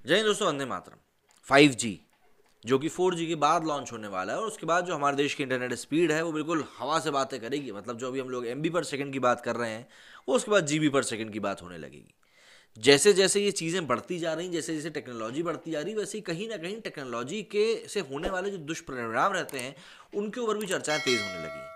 जय हिंद दोस्तों, वंदे मातरम। 5G जो कि 4G के बाद लॉन्च होने वाला है और उसके बाद जो हमारे देश की इंटरनेट स्पीड है वो बिल्कुल हवा से बातें करेगी। मतलब जो अभी हम लोग MB पर सेकंड की बात कर रहे हैं वो उसके बाद GB पर सेकंड की बात होने लगेगी। जैसे जैसे ये चीज़ें बढ़ती जा रही, जैसे जैसे टेक्नोलॉजी बढ़ती जा रही, वैसे ही कहीं ना कहीं टेक्नोलॉजी के से होने वाले जो दुष्परिणाम रहते हैं उनके ऊपर भी चर्चाएं तेज होने लगी हैं।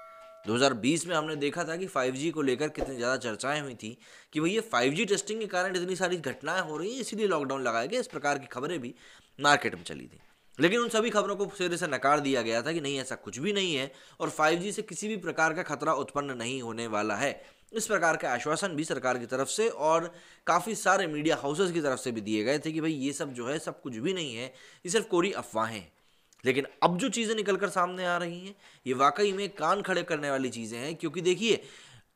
2020 में हमने देखा था कि 5G को लेकर कितनी ज़्यादा चर्चाएं हुई थी कि भई ये 5G टेस्टिंग के कारण इतनी सारी घटनाएं हो रही हैं, इसीलिए लॉकडाउन लगाया गया। इस प्रकार की खबरें भी मार्केट में चली थी, लेकिन उन सभी खबरों को सिरे से नकार दिया गया था कि नहीं, ऐसा कुछ भी नहीं है और 5G से किसी भी प्रकार का खतरा उत्पन्न नहीं होने वाला है। इस प्रकार के आश्वासन भी सरकार की तरफ से और काफ़ी सारे मीडिया हाउसेस की तरफ से भी दिए गए थे कि भाई ये सब जो है सब कुछ भी नहीं है, ये सिर्फ कोरी अफवाहें हैं। लेकिन अब जो चीज़ें निकल कर सामने आ रही हैं ये वाकई में कान खड़े करने वाली चीज़ें हैं, क्योंकि देखिए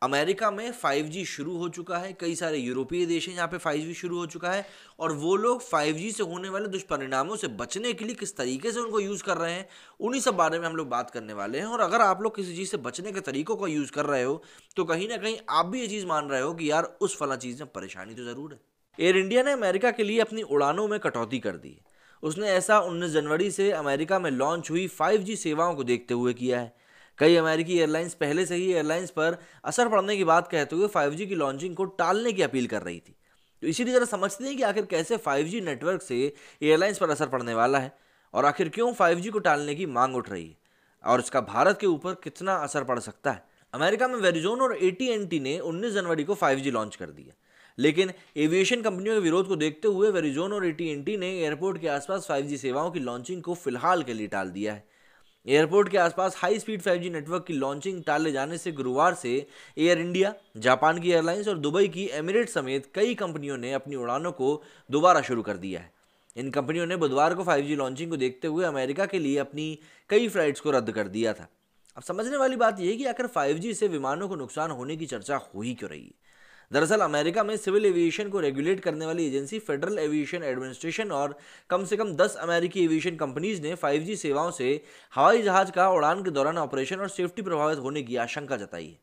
अमेरिका में 5G शुरू हो चुका है, कई सारे यूरोपीय देश हैं जहाँ पे 5G शुरू हो चुका है और वो लोग 5G से होने वाले दुष्परिणामों से बचने के लिए किस तरीके से उनको यूज़ कर रहे हैं, उन्हीं सब बारे में हम लोग बात करने वाले हैं। और अगर आप लोग किसी चीज़ से बचने के तरीकों का यूज़ कर रहे हो तो कहीं ना कहीं आप भी ये चीज़ मान रहे हो कि यार उस फला चीज़ में परेशानी तो ज़रूर है। एयर इंडिया ने अमेरिका के लिए अपनी उड़ानों में कटौती कर दी है। उसने ऐसा 19 जनवरी से अमेरिका में लॉन्च हुई 5G सेवाओं को देखते हुए किया है। कई अमेरिकी एयरलाइंस पहले से ही एयरलाइंस पर असर पड़ने की बात कहते हुए 5G की लॉन्चिंग को टालने की अपील कर रही थी। तो इसीलिए जरा समझते हैं कि आखिर कैसे 5G नेटवर्क से एयरलाइंस पर असर पड़ने वाला है और आखिर क्यों 5G को टालने की मांग उठ रही है और इसका भारत के ऊपर कितना असर पड़ सकता है। अमेरिका में वेरिजोन और AT&T ने 19 जनवरी को 5G लॉन्च कर दिया, लेकिन एविएशन कंपनियों के विरोध को देखते हुए वेरिजोन और AT&T ने एयरपोर्ट के आसपास 5G सेवाओं की लॉन्चिंग को फिलहाल के लिए टाल दिया है। एयरपोर्ट के आसपास हाई स्पीड 5G नेटवर्क की लॉन्चिंग टाले जाने से गुरुवार से एयर इंडिया, जापान की एयरलाइंस और दुबई की एमिरेट्स समेत कई कंपनियों ने अपनी उड़ानों को दोबारा शुरू कर दिया है। इन कंपनियों ने बुधवार को 5G लॉन्चिंग को देखते हुए अमेरिका के लिए अपनी कई फ्लाइट्स को रद्द कर दिया था। अब समझने वाली बात यह है कि आखिर 5G से विमानों को नुकसान होने की चर्चा हो ही क्यों रही है। दरअसल अमेरिका में सिविल एविएशन को रेगुलेट करने वाली एजेंसी फेडरल एविएशन एडमिनिस्ट्रेशन और कम से कम 10 अमेरिकी एविएशन कंपनीज ने 5G सेवाओं से हवाई जहाज का उड़ान के दौरान ऑपरेशन और सेफ्टी प्रभावित होने की आशंका जताई है।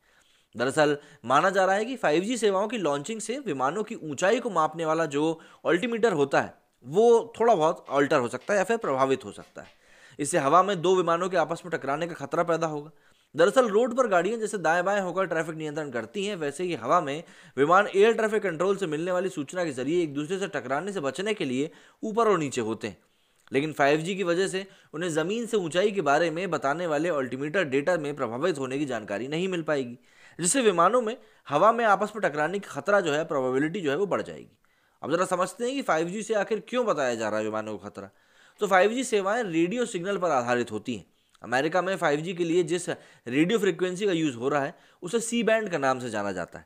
दरअसल माना जा रहा है कि 5G सेवाओं की लॉन्चिंग से विमानों की ऊंचाई को मापने वाला जो ऑल्टीमीटर होता है वो थोड़ा बहुत ऑल्टर हो सकता है या फिर प्रभावित हो सकता है। इससे हवा में दो विमानों के आपस में टकराने का खतरा पैदा होगा। दरअसल रोड पर गाड़ियां जैसे दाएं बाएं होकर ट्रैफिक नियंत्रण करती हैं, वैसे ही हवा में विमान एयर ट्रैफिक कंट्रोल से मिलने वाली सूचना के जरिए एक दूसरे से टकराने से बचने के लिए ऊपर और नीचे होते हैं। लेकिन 5G की वजह से उन्हें ज़मीन से ऊंचाई के बारे में बताने वाले ऑल्टीमीटर डेटा में प्रभावित होने की जानकारी नहीं मिल पाएगी, जिससे विमानों में हवा में आपस में टकराने की खतरा जो है, प्रोबेबिलिटी जो है वो बढ़ जाएगी। अब जरा समझते हैं कि 5G से आखिर क्यों बताया जा रहा है विमानों को खतरा। तो 5G सेवाएं रेडियो सिग्नल पर आधारित होती हैं। अमेरिका में 5G के लिए जिस रेडियो फ्रिक्वेंसी का यूज़ हो रहा है उसे सी बैंड का नाम से जाना जाता है।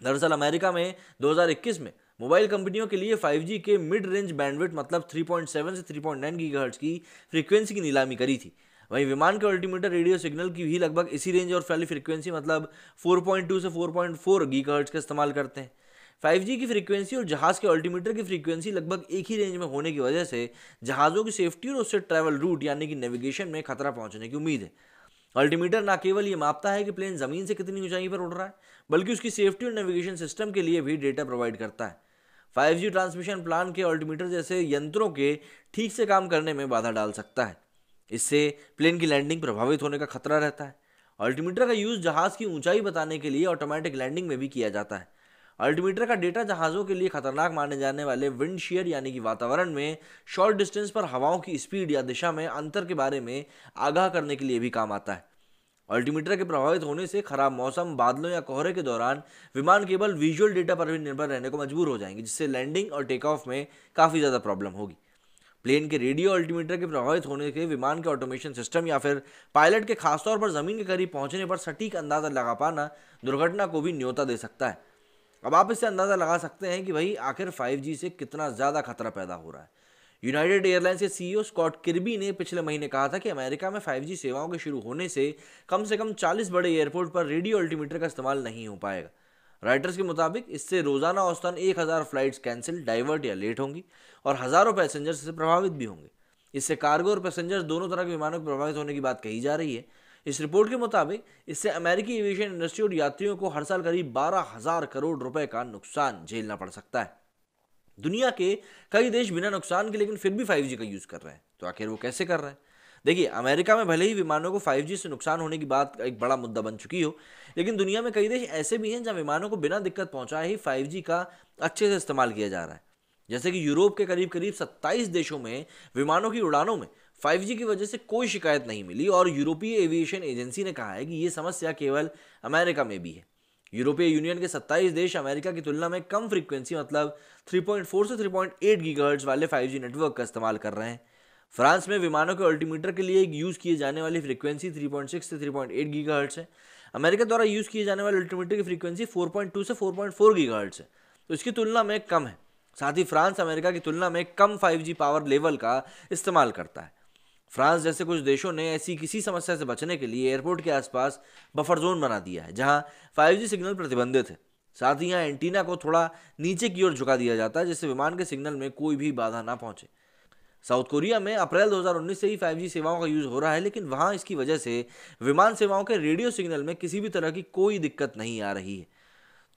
दरअसल अमेरिका में 2021 में मोबाइल कंपनियों के लिए 5G के मिड रेंज बैंडविड्थ मतलब 3.7 से 3.9 गीगाहर्ट्ज़ की फ्रीक्वेंसी की नीलामी करी थी। वहीं विमान के अल्टीमीटर रेडियो सिग्नल की भी लगभग इसी रेंज और वाली फ्रीक्वेंसी मतलब 4.2 से 4.4 गीगाहर्ट्ज़ का इस्तेमाल करते हैं। 5G की फ्रीक्वेंसी और जहाज़ के अल्टीमीटर की फ्रीक्वेंसी लगभग एक ही रेंज में होने की वजह से जहाज़ों की सेफ्टी और उससे ट्रैवल रूट यानी कि नेविगेशन में खतरा पहुंचने की उम्मीद है। अल्टीमीटर न केवल ये मापता है कि प्लेन ज़मीन से कितनी ऊंचाई पर उड़ रहा है, बल्कि उसकी सेफ्टी और नेविगेशन सिस्टम के लिए भी डेटा प्रोवाइड करता है। 5G ट्रांसमिशन प्लान के अल्टीमीटर जैसे यंत्रों के ठीक से काम करने में बाधा डाल सकता है। इससे प्लेन की लैंडिंग प्रभावित होने का खतरा रहता है। अल्टीमीटर का यूज़ जहाज़ की ऊंचाई बताने के लिए ऑटोमेटिक लैंडिंग में भी किया जाता है। अल्टीमीटर का डेटा जहाज़ों के लिए खतरनाक माने जाने वाले विंड शीयर यानी कि वातावरण में शॉर्ट डिस्टेंस पर हवाओं की स्पीड या दिशा में अंतर के बारे में आगाह करने के लिए भी काम आता है। अल्टीमीटर के प्रभावित होने से खराब मौसम, बादलों या कोहरे के दौरान विमान केवल विजुअल डेटा पर भी निर्भर रहने को मजबूर हो जाएंगे, जिससे लैंडिंग और टेक ऑफ में काफ़ी ज़्यादा प्रॉब्लम होगी। प्लेन के रेडियो अल्टीमीटर के प्रभावित होने के विमान के ऑटोमेशन सिस्टम या फिर पायलट के खासतौर पर ज़मीन के करीब पहुंचने पर सटीक अंदाज़ा लगा पाना दुर्घटना को भी न्योता दे सकता है। अब आप इससे अंदाज़ा लगा सकते हैं कि भाई आखिर 5G से कितना ज़्यादा खतरा पैदा हो रहा है। यूनाइटेड एयरलाइंस के CEO स्कॉट किर्बी ने पिछले महीने कहा था कि अमेरिका में 5G सेवाओं के शुरू होने से कम 40 बड़े एयरपोर्ट पर रेडियो अल्टीमीटर का इस्तेमाल नहीं हो पाएगा। राइटर्स के मुताबिक इससे रोज़ाना औसतन 1000 फ्लाइट्स कैंसिल, डाइवर्ट या लेट होंगी और हज़ारों पैसेंजर्स इससे प्रभावित भी होंगे। इससे कार्गो और पैसेंजर्स दोनों तरह के विमानों के प्रभावित होने की बात कही जा रही है। इस रिपोर्ट के मुताबिक इससे अमेरिकी एविएशन इंडस्ट्री और यात्रियों को हर साल करीब 12,000 करोड़ रुपए का नुकसान झेलना पड़ सकता है। दुनिया के कई देश बिना नुकसान के लेकिन फिर भी 5G का यूज़ कर रहे हैं। तो आखिर वो कैसे कर रहे हैं? देखिए, अमेरिका में भले ही विमानों को 5G से नुकसान होने की बात एक बड़ा मुद्दा बन चुकी हो, लेकिन दुनिया में कई देश ऐसे भी हैं जहां विमानों को बिना दिक्कत पहुंचाए ही 5G का अच्छे से इस्तेमाल किया जा रहा है। जैसे कि यूरोप के करीब करीब 27 देशों में विमानों की उड़ानों में 5G की वजह से कोई शिकायत नहीं मिली, और यूरोपीय एविएशन एजेंसी ने कहा है कि ये समस्या केवल अमेरिका में भी है। यूरोपीय यूनियन के 27 देश अमेरिका की तुलना में कम फ्रीक्वेंसी मतलब 3.4 से 3.8 गीगाहर्ट्ज वाले 5G नेटवर्क का इस्तेमाल कर रहे हैं। फ्रांस में विमानों के अल्टीमीटर के लिए यूज़ किए जाने वाली फ्रीक्वेंसी 3.6 से 3.8 गीगाहर्ट्ज है। अमेरिका द्वारा यूज़ किए जाने वाले अल्टीमीटर की फ्रीक्वेंसी 4.2 से 4.4 गीगाहर्ट्ज है, तो इसकी तुलना में कम है। साथ ही फ्रांस अमेरिका की तुलना में कम 5G पावर लेवल का इस्तेमाल करता है। फ्रांस जैसे कुछ देशों ने ऐसी किसी समस्या से बचने के लिए एयरपोर्ट के आसपास बफर जोन बना दिया है, जहां 5G सिग्नल प्रतिबंधित है। साथ ही यहाँ एंटीना को थोड़ा नीचे की ओर झुका दिया जाता है, जिससे विमान के सिग्नल में कोई भी बाधा ना पहुंचे। साउथ कोरिया में अप्रैल 2019 से ही 5G सेवाओं का यूज़ हो रहा है, लेकिन वहाँ इसकी वजह से विमान सेवाओं के रेडियो सिग्नल में किसी भी तरह की कोई दिक्कत नहीं आ रही है।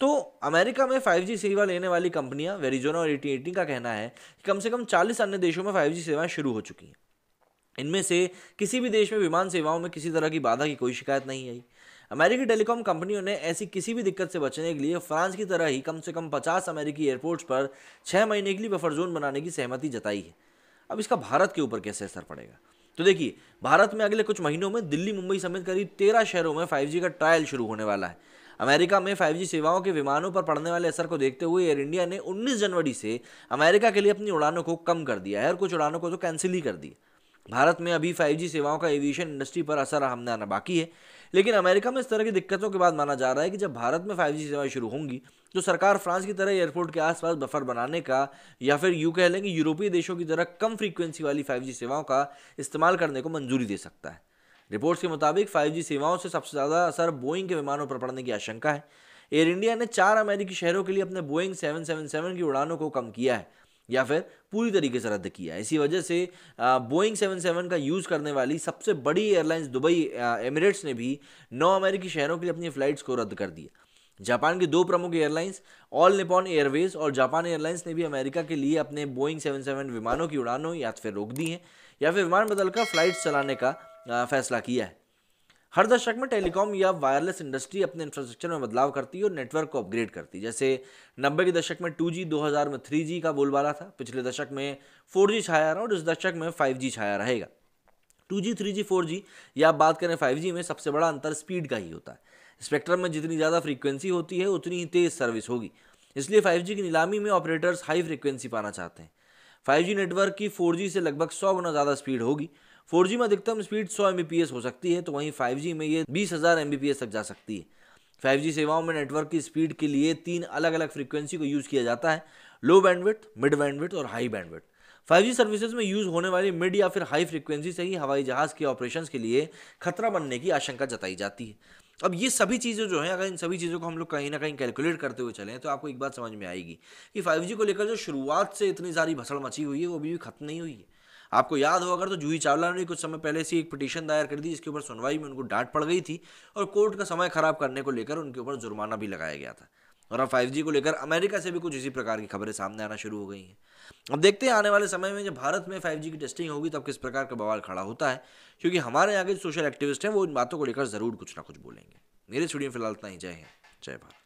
तो अमेरिका में 5G सेवा लेने वाली कंपनियां वेरिजोन और AT&T का कहना है कि कम से कम 40 अन्य देशों में 5G सेवाएं शुरू हो चुकी हैं। इनमें से किसी भी देश में विमान सेवाओं में किसी तरह की बाधा की कोई शिकायत नहीं आई। अमेरिकी टेलीकॉम कंपनियों ने ऐसी किसी भी दिक्कत से बचने के लिए फ्रांस की तरह ही कम से कम 50 अमेरिकी एयरपोर्ट्स पर 6 महीने के लिए बफर जोन बनाने की सहमति जताई है। अब इसका भारत के ऊपर कैसे असर पड़ेगा? तो देखिए, भारत में अगले कुछ महीनों में दिल्ली, मुंबई समेत करीब 13 शहरों में 5G का ट्रायल शुरू होने वाला है। अमेरिका में 5G सेवाओं के विमानों पर पड़ने वाले असर को देखते हुए एयर इंडिया ने 19 जनवरी से अमेरिका के लिए अपनी उड़ानों को कम कर दिया है, और कुछ उड़ानों को तो कैंसिल ही कर दिया। भारत में अभी 5G सेवाओं का एविएशन इंडस्ट्री पर असर हमने आना बाकी है, लेकिन अमेरिका में इस तरह की दिक्कतों के बाद माना जा रहा है कि जब भारत में 5G सेवाएं शुरू होंगी तो सरकार फ्रांस की तरह एयरपोर्ट के आसपास बफर बनाने का, या फिर यूं कह लें कि यूरोपीय देशों की तरह कम फ्रीक्वेंसी वाली 5G सेवाओं का इस्तेमाल करने को मंजूरी दे सकता है। रिपोर्ट्स के मुताबिक 5G सेवाओं से सबसे ज़्यादा असर बोइंग के विमानों पर पड़ने की आशंका है। एयर इंडिया ने 4 अमेरिकी शहरों के लिए अपने बोइंग 777 की उड़ानों को कम किया है, या फिर पूरी तरीके से रद्द किया है। इसी वजह से बोइंग 77 का यूज़ करने वाली सबसे बड़ी एयरलाइंस दुबई एमिरेट्स ने भी 9 अमेरिकी शहरों के लिए अपनी फ़्लाइट्स को रद्द कर दिया। जापान की 2 प्रमुख एयरलाइंस ऑल निपॉन एयरवेज और जापान एयरलाइंस ने भी अमेरिका के लिए अपने बोइंग 77 विमानों की उड़ानों या फिर रोक दी हैं, या फिर विमान बदलकर फ्लाइट्स चलाने का फैसला किया है। हर दशक में टेलीकॉम या वायरलेस इंडस्ट्री अपने इंफ्रास्ट्रक्चर में बदलाव करती है और नेटवर्क को अपग्रेड करती है। जैसे 90 के दशक में 2G, 2000 में 3G का बोलबाला था, पिछले दशक में 4G छाया रहा और इस दशक में 5G छाया रहेगा। 2G, 3G, 4G या आप बात करें 5G में सबसे बड़ा अंतर स्पीड का ही होता है। स्पेक्ट्रम में जितनी ज़्यादा फ्रीक्वेंसी होती है उतनी ही तेज़ सर्विस होगी, इसलिए 5G की नीलामी में ऑपरेटर्स हाई फ्रीक्वेंसी पाना चाहते हैं। 5G नेटवर्क की 4G से लगभग 100 गुना ज़्यादा स्पीड होगी। 4G में अधिकतम स्पीड 100 Mbps हो सकती है, तो वहीं 5G में ये 20,000 Mbps तक जा सकती है। 5G सेवाओं में नेटवर्क की स्पीड के लिए 3 अलग अलग फ्रीक्वेंसी को यूज़ किया जाता है: लो बैंडविड्थ, मिड बैंडविड्थ और हाई बैंडविड्थ। 5G सर्विसेज में यूज़ होने वाली मिड या फिर हाई फ्रीक्वेंसी से ही हवाई जहाज़ के ऑपरेशंस के लिए खतरा बनने की आशंका जताई जाती है। अब ये सभी चीज़ें जो हैं, अगर इन सभी चीज़ों को हम लोग कहीं ना कहीं कैलकुलेट करते हुए चलें तो आपको एक बात समझ में आएगी कि 5G को लेकर जो शुरुआत से इतनी सारी भसड़ मची हुई है वो अभी भी खत्म नहीं हुई है। आपको याद हो अगर तो जूही चावला ने कुछ समय पहले से एक पिटीशन दायर कर दी, जिसके ऊपर सुनवाई में उनको डांट पड़ गई थी और कोर्ट का समय खराब करने को लेकर उनके ऊपर जुर्माना भी लगाया गया था। और अब 5G को लेकर अमेरिका से भी कुछ इसी प्रकार की खबरें सामने आना शुरू हो गई हैं। अब देखते हैं आने वाले समय में जब भारत में 5G की टेस्टिंग होगी तब किस प्रकार का बवाल खड़ा होता है, क्योंकि हमारे यहाँ के सोशल एक्टिविस्ट हैं वो इन बातों को लेकर ज़रूर कुछ ना कुछ बोलेंगे। मेरे स्टूडियो में फिलहाल इतना ही। जय हिंद, जय भारत।